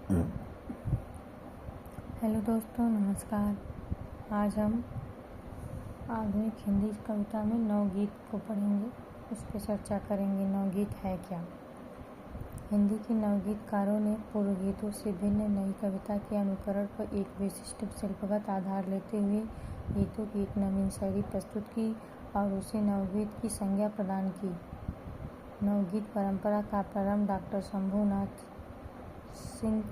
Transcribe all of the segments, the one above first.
Hello दोस्तों, नमस्कार। आज हम आधुनिक हिंदी कविता में नवगीत को पढ़ेंगे, उस पर चर्चा करेंगे। नवगीत है क्या? हिंदी के नवगीतकारों ने पूर्व गीतों से भिन्न नई कविता के अनुकरण पर एक विशिष्ट शिल्पगत आधार लेते हुए गीतों की एक नवीन शैली प्रस्तुत की और उसे नवगीत की संज्ञा प्रदान की। नवगीत परंपरा का प्रारंभ डॉक्टर शंभुनाथ सिंह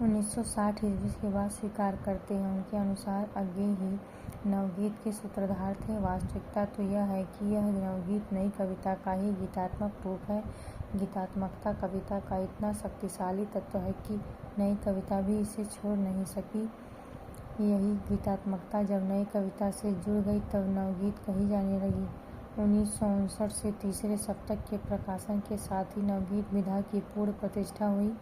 1960 ईस्वी के बाद स्वीकार करते हैं। उनके अनुसार अज्ञे ही नवगीत के सूत्रधार थे। वास्तविकता तो यह है कि यह नवगीत नई कविता का ही गीतात्मक रूप है। गीतात्मकता कविता का इतना शक्तिशाली तत्व है कि नई कविता भी इसे छोड़ नहीं सकी। यही गीतात्मकता जब नई कविता से जुड़ गई तब नवगीत कही जाने लगी। 1959 से तीसरे सप्तक के प्रकाशन के साथ ही नवगीत विधा की पूर्ण प्रतिष्ठा हुई।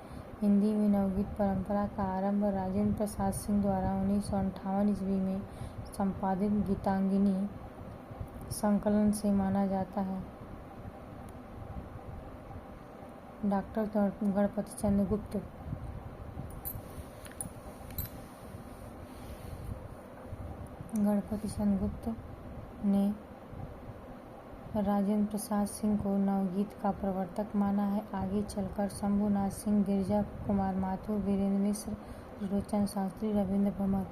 हिंदी में नवगीत परंपरा का आरंभ राजेंद्र प्रसाद सिंह द्वारा 1958 ईस्वी में संपादित गीतांगिनी संकलन से माना जाता है। डॉक्टर गणपति चंद्र गुप्त ने राजेंद्र प्रसाद सिंह को नवगीत का प्रवर्तक माना है। आगे चलकर शंभुनाथ सिंह, गिरिजा कुमार माथुर, वीरेंद्र मिश्र, त्रिलोचन शास्त्री, रविंद्र भ्रमर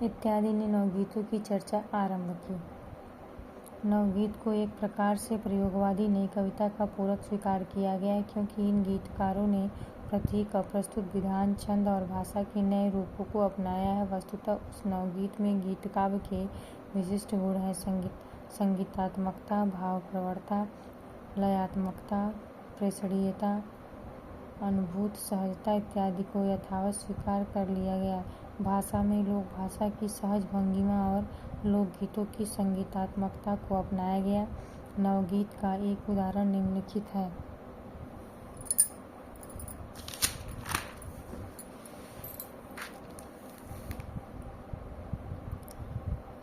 इत्यादि ने नवगीतों की चर्चा आरंभ की। नवगीत को एक प्रकार से प्रयोगवादी नई कविता का पूरक स्वीकार किया गया है, क्योंकि इन गीतकारों ने प्रतीक, अप्रस्तुत विधान, छंद और भाषा के नए रूपों को अपनाया है। वस्तुतः उस नवगीत में गीत काव्य के विशिष्ट गुण हैं: संगीतात्मकता, भाव प्रवणता, लयात्मकता, प्रेषणीयता, अनुभूत सहजता इत्यादि को यथावत स्वीकार कर लिया गया। भाषा में लोक भाषा की सहज भंगिमा और लोकगीतों की संगीतात्मकता को अपनाया गया। नवगीत का एक उदाहरण निम्नलिखित है।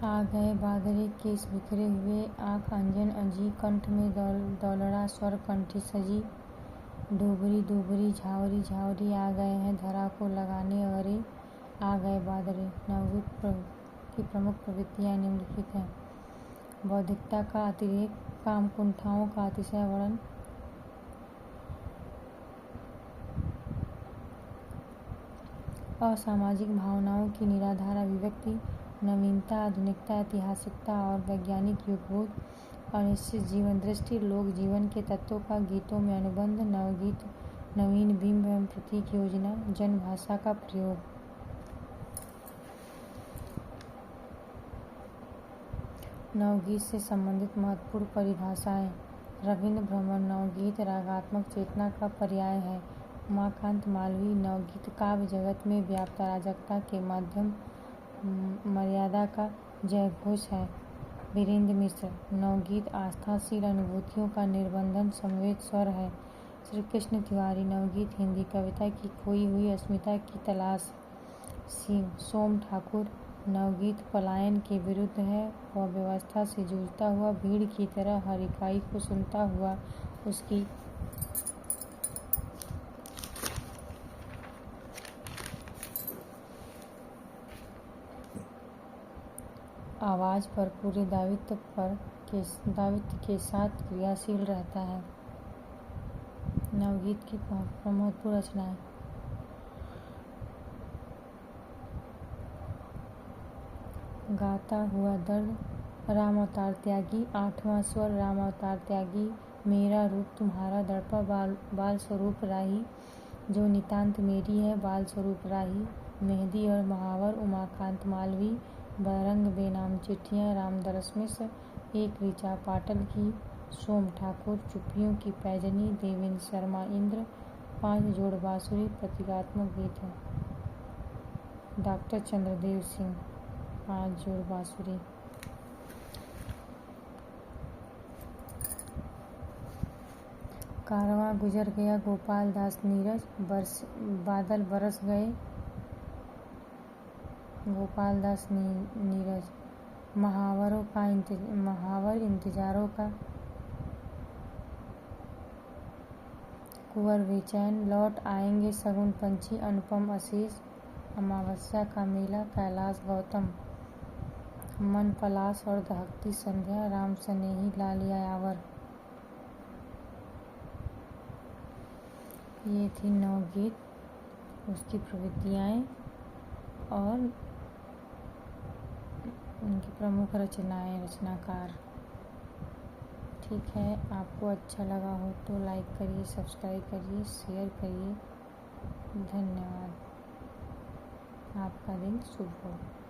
आ गए बादरे केस बिखरे हुए, आँख अंजन अजी, कंठ में दौलड़ा स्वर कंठी सजी, डूबरी डूबरी झावरी झावरी, आ गए हैं धरा को लगाने अरे, आ गए बादरे। नवगीत की प्रमुख प्रवृत्तियाँ निम्नलिखित हैं: बौद्धिकता का अतिरेक, काम कुंठाओं का अतिशय वर्णन, असामाजिक भावनाओं की निराधार अभिव्यक्ति, नवीनता, आधुनिकता, ऐतिहासिकता और वैज्ञानिक युगबोध, अनिश्चित जीवन दृष्टि, लोक जीवन के तत्वों का गीतों में अनुबंध। नवगीत नवीन बिंब एवं प्रतीक योजना, जन भाषा का प्रयोग। नवगीत से संबंधित महत्वपूर्ण परिभाषाएं। रविंद्र भ्रमर नवगीत रागात्मक चेतना का पर्याय है। उमाकांत मालवीय नवगीत काव्य जगत में व्याप्त अराजकता के मध्यम मर्यादा का जयघोष है। वीरेंद्र मिश्र नवगीत आस्थाशील अनुभूतियों का निर्बंधन समवेत स्वर है। श्री कृष्ण तिवारी नवगीत हिंदी कविता की खोई हुई अस्मिता की तलाश। सोम ठाकुर नवगीत पलायन के विरुद्ध है। वह व्यवस्था से जूझता हुआ भीड़ की तरह हर इकाई को सुनता हुआ उसकी आवाज़ पर पूरे दायित्व के साथ क्रियाशील रहता है। नवगीत की महत्वपूर्ण रचनाएं। गाता हुआ दर्द, राम अवतार त्यागी, आठवां स्वर राम अवतार त्यागी, मेरा रूप तुम्हारा दर्पा, बाल स्वरूप राही, जो नितांत मेरी है बाल स्वरूप राही, मेहंदी और महावर उमाकांत मालवीय, बैरंग बेनाम चिट्ठियाँ रामदरस मिश्र, एक ऋचा पाटल की, सोम ठाकुर, चुप्पियों की पैजनी, देवेंद्र शर्मा इंद्र, 5 जोड़ बांसुरी प्रतीकात्मक गीत है। डॉक्टर चंद्रदेव सिंह, 5 जोड़ बांसुरी। कारवां गुजर गया गोपाल दास नीरज, बादल बरस गए गोपाल दास नीरज, महावर इंतजारों का, कुंवर बेचैन, लौट आएंगे सगुन पंछी, अनुपम आशीष, अमावस्या का मेला, कैलाश गौतम, मन पलाश और दहकती संध्या, राम सनेही लाल यायावर। ये थी नवगीत, उसकी प्रविधियाँ और उनकी प्रमुख रचनाकार। ठीक है, आपको अच्छा लगा हो तो लाइक करिए, सब्सक्राइब करिए, शेयर करिए। धन्यवाद। आपका दिन शुभ हो।